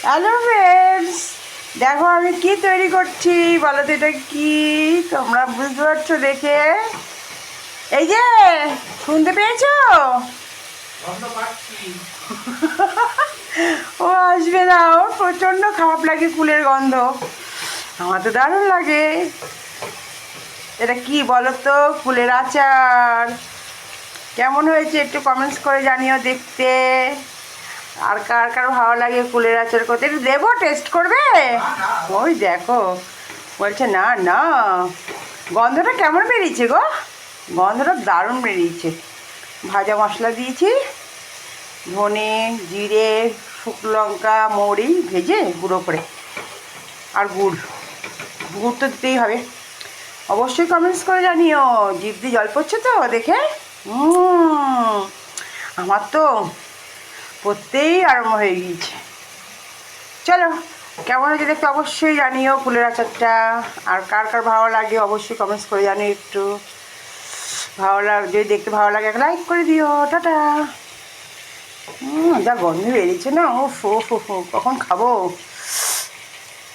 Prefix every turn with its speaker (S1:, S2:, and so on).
S1: Hello friends, দেখো আমি কি তৈরি করছি বলো তো, এটা কি তোমরা বুঝতে পারছো দেখে? এই যে শুনতে পেয়েছো? ও আসবে না, ওর প্রচণ্ড খারাপ লাগে ফুলের গন্ধ। আমার তো দারুণ লাগে। এটা কি বলো তো? ফুলের আচার। কেমন হয়েছে একটু কমেন্টস করে জানিও দেখতে। আর কার কার ভালো লাগে ফুলের আচার করতে, একটু দেবো, টেস্ট করবে? ওই দেখো বলছে না না। গন্ধটা কেমন বেরিয়েছে গো? গন্ধটা দারুণ বেরিয়েছে। ভাজা মশলা দিয়েছি, ধনে জিরে শুকনো লঙ্কা মৌরি ভেজে গুঁড়ো করে, আর গুড়। গুড় তো দিতেই হবে। অবশ্যই কমেন্টস করে জানিও। জিভ দিয়ে জল পড়ছে তো দেখে। আমার তো পড়তেই আরম্ভ হয়ে গিয়েছে। চলো, কেমন হয়েছে দেখতে অবশ্যই জানিও ফুলের আচারটা। আর কার কার ভালো লাগে অবশ্যই কমেন্টস করে জানিও একটু। ভালো যদি দেখতে ভালো লাগে একটা লাইক করে দিও। টাটা। যা গন্ধ বেরিয়েছে না, ও ফো ফো ফো, কখন খাবো?